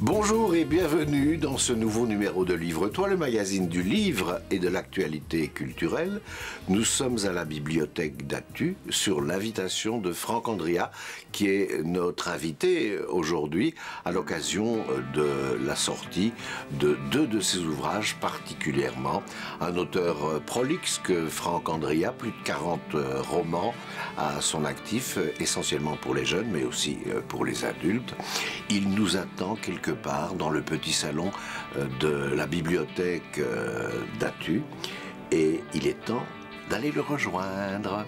Bonjour et bienvenue dans ce nouveau numéro de Livre-toi, le magazine du livre et de l'actualité culturelle. Nous sommes à la bibliothèque d'Atu sur l'invitation de Franck Andria, qui est notre invité aujourd'hui à l'occasion de la sortie de deux de ses ouvrages particulièrement. Un auteur prolixe que Franck Andria, plus de 40 romans à son actif, essentiellement pour les jeunes mais aussi pour les adultes. Il nous attend quelque part dans le petit salon de la bibliothèque d'Atu et il est temps d'aller le rejoindre.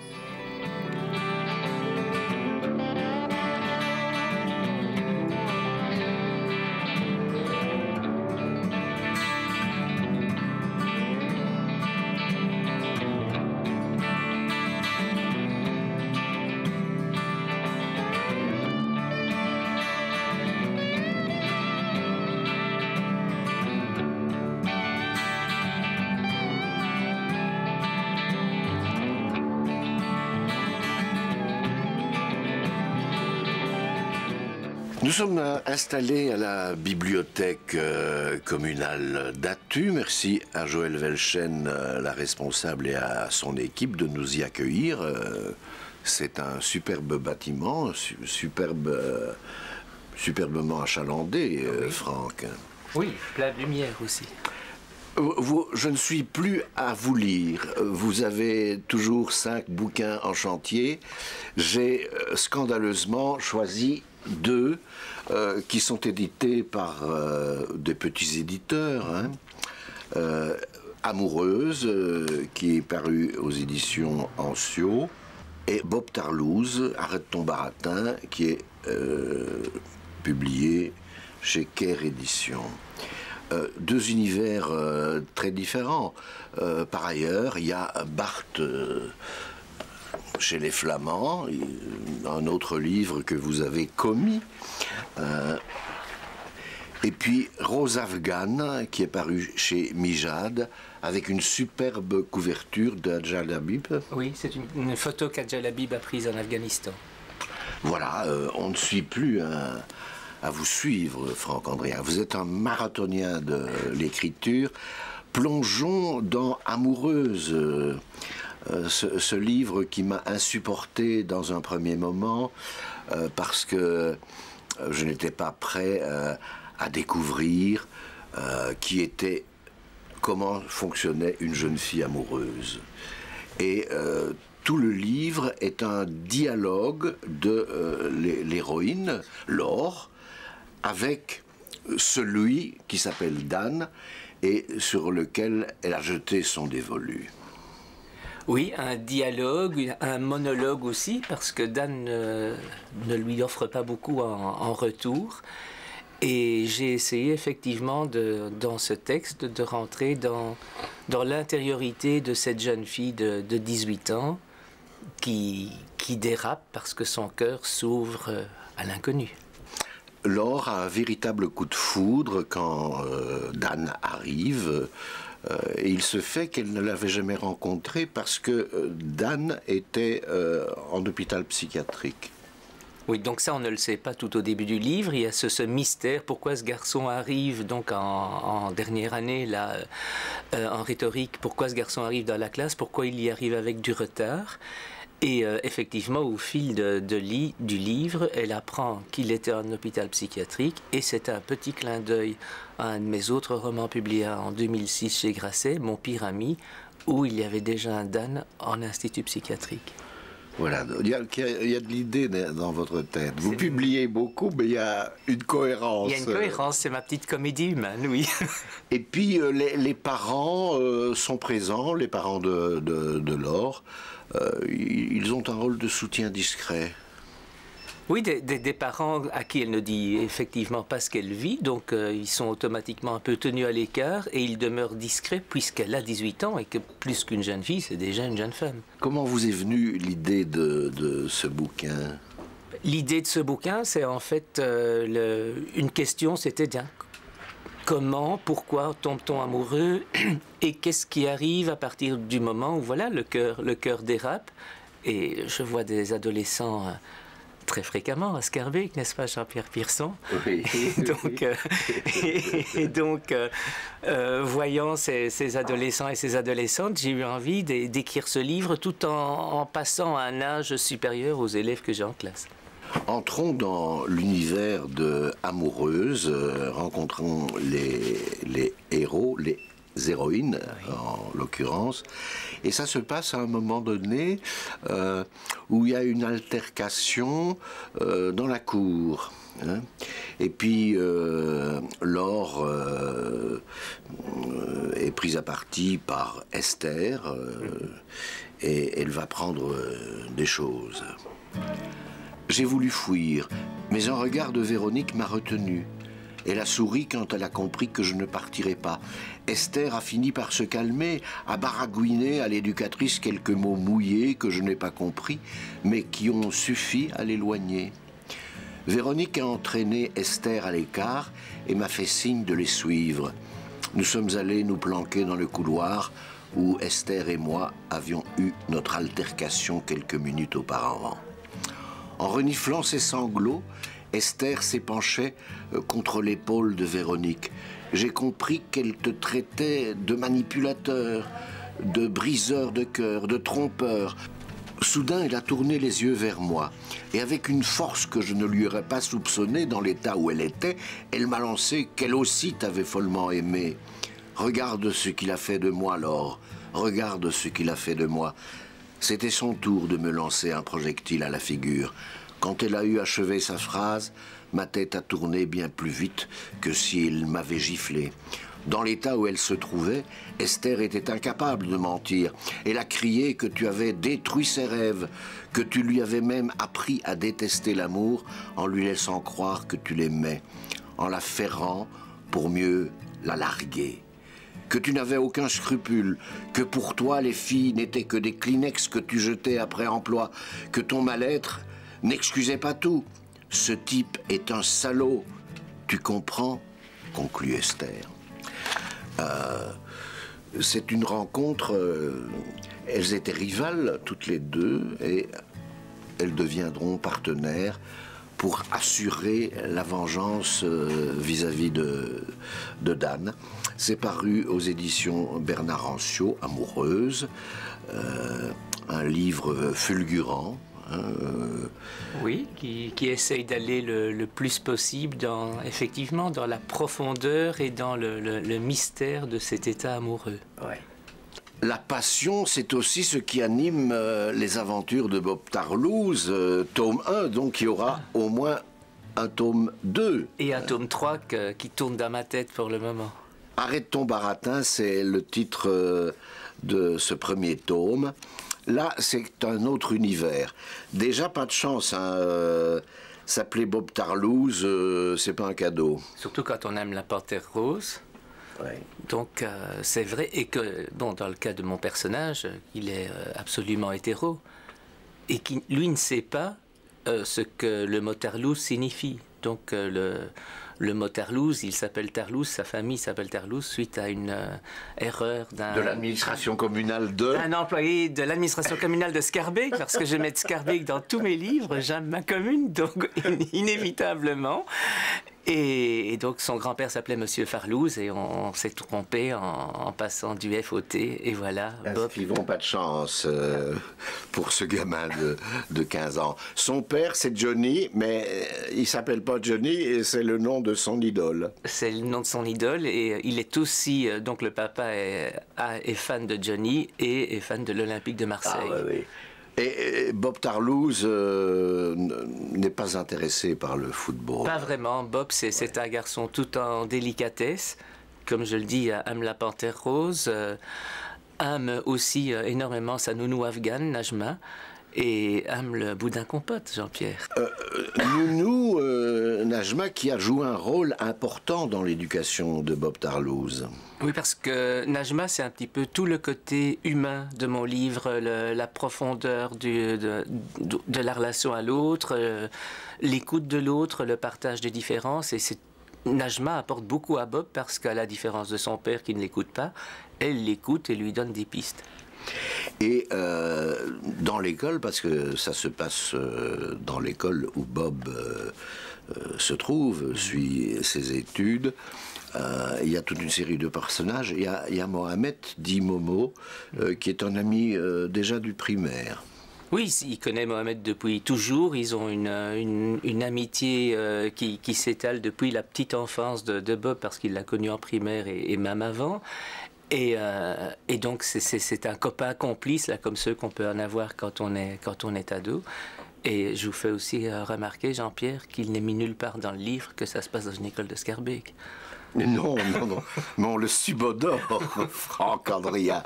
Nous sommes installés à la bibliothèque communale d'Atu. Merci à Joël Velchen, la responsable, et à son équipe de nous y accueillir. C'est un superbe bâtiment, superbement achalandé, oui. Franck. Oui, plein de lumière aussi. Je ne suis plus à vous lire. Vous avez toujours 5 bouquins en chantier. J'ai scandaleusement choisi 2 qui sont édités par des petits éditeurs. Hein. Amoureuse, qui est paru aux éditions Ancio, et Bob Tarlouse, Arrête ton baratin, qui est publié chez Caire Éditions. 2 univers très différents. Par ailleurs, il y a Barthes chez les Flamands, un autre livre que vous avez commis. Et puis Rose Afghane, qui est paru chez Mijad, avec une superbe couverture d'Adjal Habib. Oui, c'est une photo qu'Adjal Habib a prise en Afghanistan. Voilà, on ne suit plus à vous suivre, Franck Andria. Vous êtes un marathonien de l'écriture. Plongeons dans Amoureuse, ce livre qui m'a insupporté dans un premier moment parce que je n'étais pas prêt à découvrir comment fonctionnait une jeune fille amoureuse. Et tout le livre est un dialogue de l'héroïne, Laure, avec celui qui s'appelle Dan et sur lequel elle a jeté son dévolu. Oui, un dialogue, un monologue aussi, parce que Dan ne lui offre pas beaucoup en retour. Et j'ai essayé effectivement, dans ce texte, de rentrer dans l'intériorité de cette jeune fille de 18 ans qui dérape parce que son cœur s'ouvre à l'inconnu. Laure a un véritable coup de foudre quand Dan arrive. Et il se fait qu'elle ne l'avait jamais rencontré parce que Dan était en hôpital psychiatrique. Oui, donc ça on ne le sait pas tout au début du livre. Il y a ce mystère, pourquoi ce garçon arrive donc en dernière année là, en rhétorique, pourquoi ce garçon arrive dans la classe, pourquoi il y arrive avec du retard. Et effectivement, au fil du livre, elle apprend qu'il était en hôpital psychiatrique et c'est un petit clin d'œil à un de mes autres romans publiés en 2006 chez Grasset, Mon pire ami, où il y avait déjà un Dan en institut psychiatrique. Voilà, il y a de l'idée dans votre tête. Vous publiez beaucoup, mais il y a une cohérence. Il y a une cohérence, c'est ma petite comédie humaine, oui. Et puis les parents sont présents, les parents de Laure. Ils ont un rôle de soutien discret. Oui, des parents à qui elle ne dit effectivement pas ce qu'elle vit, donc ils sont automatiquement un peu tenus à l'écart et ils demeurent discrets puisqu'elle a 18 ans et que plus qu'une jeune fille, c'est déjà une jeune femme. Comment vous est venue l'idée de ce bouquin? L'idée de ce bouquin, c'est en fait une question, c'était comment, pourquoi tombe-t-on amoureux et qu'est-ce qui arrive à partir du moment où voilà, le cœur dérape. Et je vois des adolescents très fréquemment à Scarbeck, n'est-ce pas, Jean-Pierre Pierson? Oui. Voyant ces adolescents et ces adolescentes, j'ai eu envie d'écrire ce livre tout en passant à un âge supérieur aux élèves que j'ai en classe. Entrons dans l'univers de Amoureuse, rencontrons les héros, les héroïnes en l'occurrence, et ça se passe à un moment donné où il y a une altercation dans la cour. Hein. Et puis Laure est prise à partie par Esther et elle va prendre des choses. J'ai voulu fuir, mais un regard de Véronique m'a retenu. Elle a souri quand elle a compris que je ne partirais pas. Esther a fini par se calmer, a baragouiné à l'éducatrice quelques mots mouillés que je n'ai pas compris, mais qui ont suffi à l'éloigner. Véronique a entraîné Esther à l'écart et m'a fait signe de les suivre. Nous sommes allés nous planquer dans le couloir où Esther et moi avions eu notre altercation quelques minutes auparavant. En reniflant ses sanglots, Esther s'épanchait contre l'épaule de Véronique. J'ai compris qu'elle te traitait de manipulateur, de briseur de cœur, de trompeur. Soudain, elle a tourné les yeux vers moi. Et avec une force que je ne lui aurais pas soupçonnée dans l'état où elle était, elle m'a lancé qu'elle aussi t'avait follement aimé. Regarde ce qu'il a fait de moi, Laure. Regarde ce qu'il a fait de moi. C'était son tour de me lancer un projectile à la figure. Quand elle a eu achevé sa phrase, ma tête a tourné bien plus vite que s'il m'avait giflé. Dans l'état où elle se trouvait, Esther était incapable de mentir. Elle a crié que tu avais détruit ses rêves, que tu lui avais même appris à détester l'amour en lui laissant croire que tu l'aimais, en la ferrant pour mieux la larguer. Que tu n'avais aucun scrupule, que pour toi les filles n'étaient que des Kleenex que tu jetais après emploi, que ton mal-être n'excusait pas tout. Ce type est un salaud. Tu comprends? Conclut Esther. C'est une rencontre, elles étaient rivales toutes les deux et elles deviendront partenaires pour assurer la vengeance vis-à-vis de Dan. C'est paru aux éditions Bernard Anciaux, Amoureuse, un livre fulgurant. Oui, qui essaye d'aller le plus possible effectivement dans la profondeur et dans le mystère de cet état amoureux. Ouais. La passion, c'est aussi ce qui anime les aventures de Bob Tarlouse, tome 1, donc il y aura au moins un tome 2. Et un tome 3 qui tourne dans ma tête pour le moment. Arrête ton baratin, c'est le titre de ce premier tome. Là, c'est un autre univers. Déjà, pas de chance, hein. S'appeler Bob Tarlouse, c'est pas un cadeau. Surtout quand on aime la panthère rose. Ouais. Donc, c'est vrai. Et que, bon, dans le cas de mon personnage, il est absolument hétéro. Et qui, lui, ne sait pas ce que le mot Tarlouse signifie. Donc, le mot Tarlouse, il s'appelle Tarlouse, sa famille s'appelle Tarlouse suite à une erreur de l'administration communale un employé de l'administration communale de Scarbeck, parce que je mets Scarbeck dans tous mes livres, j'aime ma commune, donc inévitablement. Et donc son grand-père s'appelait Monsieur Farlouz et on s'est trompé en passant du F au T et voilà. Bob. Ils n'ont pas de chance pour ce gamin de 15 ans. Son père c'est Johnny, mais il s'appelle pas Johnny et c'est le nom de son idole. C'est le nom de son idole et il est aussi, donc le papa est fan de Johnny et est fan de l'Olympique de Marseille. Ah, oui. Et Bob Tarlouse n'est pas intéressé par le football. Pas vraiment. Bob, c'est un garçon tout en délicatesse. Comme je le dis, aime la panthère rose, aime aussi énormément sa nounou afghane, Najma, et aime le boudin compote, Jean-Pierre. Nounou, Najma, qui a joué un rôle important dans l'éducation de Bob Tarlouse. Oui, parce que Najma, c'est un petit peu tout le côté humain de mon livre, la profondeur de la relation à l'autre, l'écoute de l'autre, le partage des différences. Et Najma apporte beaucoup à Bob parce qu'à la différence de son père qui ne l'écoute pas, elle l'écoute et lui donne des pistes. Et dans l'école, parce que ça se passe dans l'école où Bob se trouve, suit ses études, il y a toute une série de personnages. Il y a Mohamed, dit Momo, qui est un ami déjà du primaire. Oui, il connaît Mohamed depuis toujours. Ils ont une amitié qui s'étale depuis la petite enfance de Bob, parce qu'il l'a connu en primaire et même avant. Et donc c'est un copain complice, là, comme ceux qu'on peut en avoir quand on est ado. Et je vous fais aussi remarquer, Jean-Pierre, qu'il n'est mis nulle part dans le livre que ça se passe dans une école de Scarbeck. Non, mais on le subodore, Franck Andria.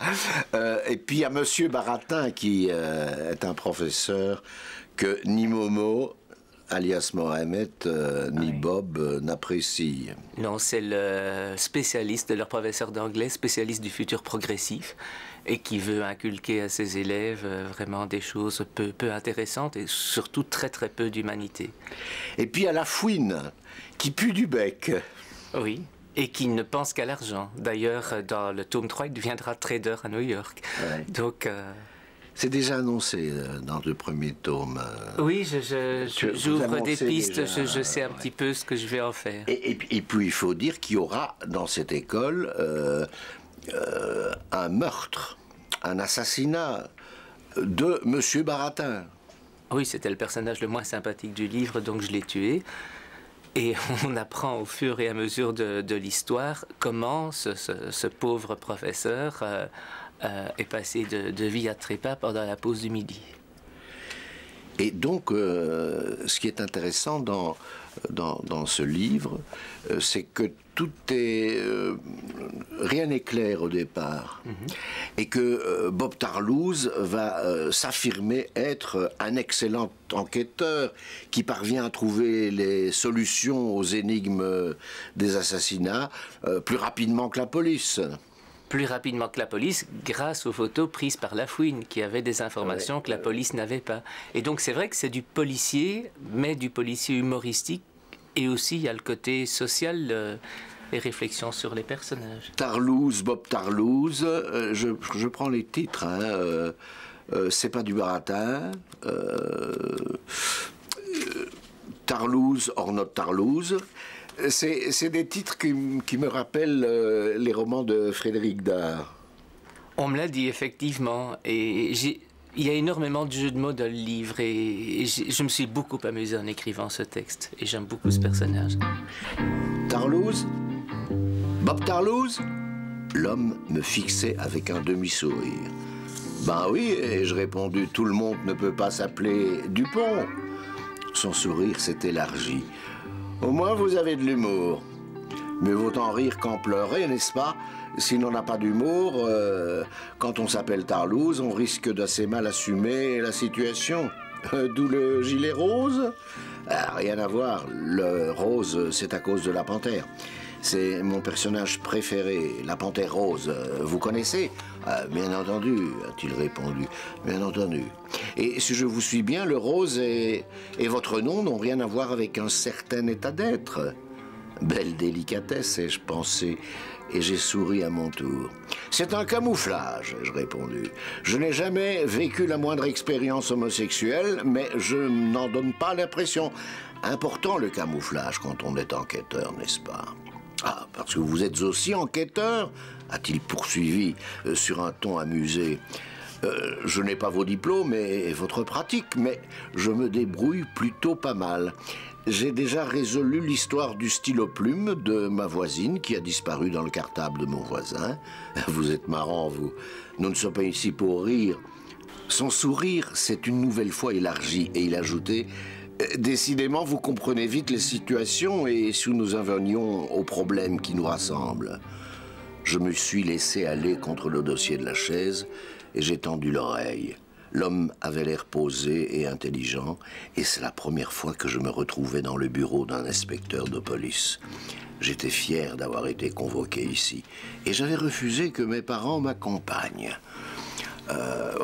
Et puis il y a Monsieur Baratin qui est un professeur que ni Momo, alias Mohamed, ni Bob n'apprécient. Non, c'est le spécialiste de leur professeur d'anglais, spécialiste du futur progressif, et qui veut inculquer à ses élèves vraiment des choses peu intéressantes et surtout très très peu d'humanité. Et puis il y a la fouine qui pue du bec. Oui. Et qui ne pense qu'à l'argent. D'ailleurs, dans le tome 3, il deviendra trader à New York. Ouais. Donc... C'est déjà annoncé dans le premier tome. Oui, j'ouvre des pistes, déjà, je sais un petit peu ce que je vais en faire. Et puis, il faut dire qu'il y aura dans cette école un meurtre, un assassinat de Monsieur Baratin. Oui, c'était le personnage le moins sympathique du livre, donc je l'ai tué. Et on apprend au fur et à mesure de l'histoire comment ce pauvre professeur est passé de vie à trépas pendant la pause du midi. Et donc, ce qui est intéressant dans ce livre, c'est que tout est... rien n'est clair au départ. Et que Bob Tarlouse va s'affirmer être un excellent enquêteur qui parvient à trouver les solutions aux énigmes des assassinats plus rapidement que la police. Plus rapidement que la police, grâce aux photos prises par la fouine, qui avait des informations que la police n'avait pas. Et donc c'est vrai que c'est du policier, mais du policier humoristique, et aussi il y a le côté social, les réflexions sur les personnages. Tarlouse, Bob Tarlouse, je prends les titres, hein, c'est pas du baratin, Tarlouse, or not Tarlouse. C'est des titres qui me rappellent les romans de Frédéric Dard. On me l'a dit, effectivement. Et il y a énormément de jeux de mots dans le livre. Et je me suis beaucoup amusé en écrivant ce texte. Et j'aime beaucoup ce personnage. Tarlouse? Bob Tarlouse? L'homme me fixait avec un demi-sourire. Ben oui, ai-je répondu, tout le monde ne peut pas s'appeler Dupont. Son sourire s'est élargi. Au moins, vous avez de l'humour. Mieux vaut en rire qu'en pleurer, n'est-ce pas? Si l'on n'a pas d'humour, quand on s'appelle Tarlouse, on risque d'assez mal assumer la situation. D'où le gilet rose? Rien à voir. Le rose, c'est à cause de la panthère. C'est mon personnage préféré, la panthère rose. Vous connaissez? Bien entendu, a-t-il répondu. Bien entendu. Et si je vous suis bien, le rose et votre nom n'ont rien à voir avec un certain état d'être. Belle délicatesse, ai-je pensé, et j'ai souri à mon tour. C'est un camouflage, ai-je répondu. Je n'ai jamais vécu la moindre expérience homosexuelle, mais je n'en donne pas l'impression. Important le camouflage quand on est enquêteur, n'est-ce pas? Ah, parce que vous êtes aussi enquêteur, a-t-il poursuivi sur un ton amusé. Je n'ai pas vos diplômes et votre pratique, mais je me débrouille plutôt pas mal. J'ai déjà résolu l'histoire du stylo plume de ma voisine qui a disparu dans le cartable de mon voisin. Vous êtes marrant, vous. Nous ne sommes pas ici pour rire. Son sourire s'est une nouvelle fois élargi et il ajoutait... Décidément, vous comprenez vite les situations et si nous en venions aux problèmes qui nous rassemblent. Je me suis laissé aller contre le dossier de la chaise et j'ai tendu l'oreille. L'homme avait l'air posé et intelligent et c'est la première fois que je me retrouvais dans le bureau d'un inspecteur de police. J'étais fier d'avoir été convoqué ici et j'avais refusé que mes parents m'accompagnent.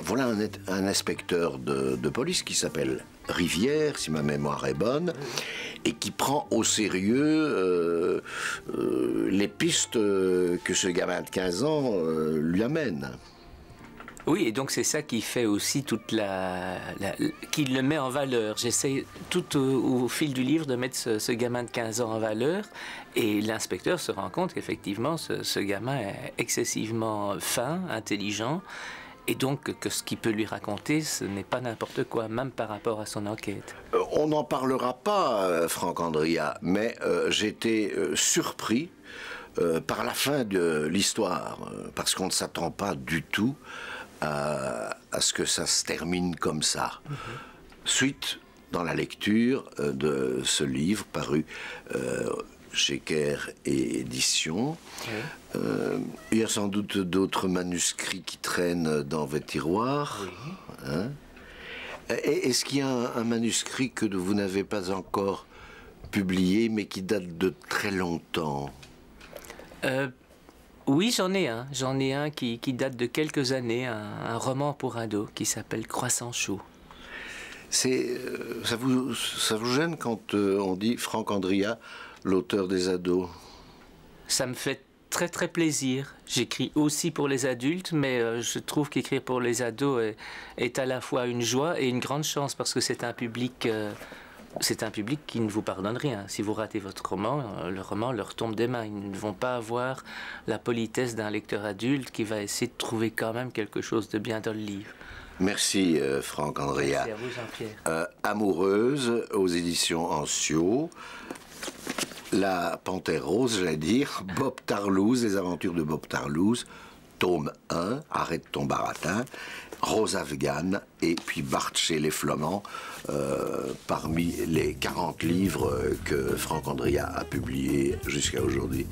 Voilà un inspecteur de police qui s'appelle Rivière, si ma mémoire est bonne, et qui prend au sérieux les pistes que ce gamin de 15 ans lui amène. Oui, et donc c'est ça qui fait aussi toute qui le met en valeur. J'essaie tout au fil du livre de mettre ce gamin de 15 ans en valeur, et l'inspecteur se rend compte qu'effectivement ce gamin est excessivement fin, intelligent, et donc que ce qu'il peut lui raconter, ce n'est pas n'importe quoi, même par rapport à son enquête. On n'en parlera pas, Franck Andria, mais j'étais surpris par la fin de l'histoire, parce qu'on ne s'attend pas du tout à ce que ça se termine comme ça. Suite dans la lecture de ce livre paru chez Kerr et Éditions. Il y a sans doute d'autres manuscrits qui traînent dans vos tiroirs. Hein? Est-ce qu'il y a un manuscrit que vous n'avez pas encore publié, mais qui date de très longtemps? Oui, j'en ai un. J'en ai un qui date de quelques années, un roman pour ados qui s'appelle Croissant chaud. Ça vous gêne quand on dit Franck Andria, l'auteur des ados? Ça me fait très très plaisir. J'écris aussi pour les adultes, mais je trouve qu'écrire pour les ados est à la fois une joie et une grande chance, parce que c'est un public qui ne vous pardonne rien. Si vous ratez votre roman, le roman leur tombe des mains. Ils ne vont pas avoir la politesse d'un lecteur adulte qui va essayer de trouver quand même quelque chose de bien dans le livre. Merci Franck Andria. Merci à vous, Jean-Pierre. Amoureuse aux éditions Ancio. La Panthère Rose, j'allais dire, Bob Tarlouse, les aventures de Bob Tarlouse, tome 1, Arrête ton baratin, Rose Afghane, et puis Bart chez les Flamands, parmi les 40 livres que Franck Andria a publiés jusqu'à aujourd'hui.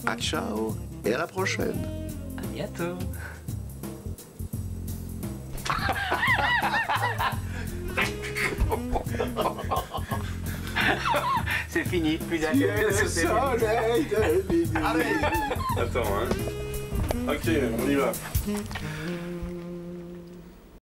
À ciao et à la prochaine. À bientôt. C'est fini, plus d'un soleil de Allez. Attends, hein. Ok, on y va.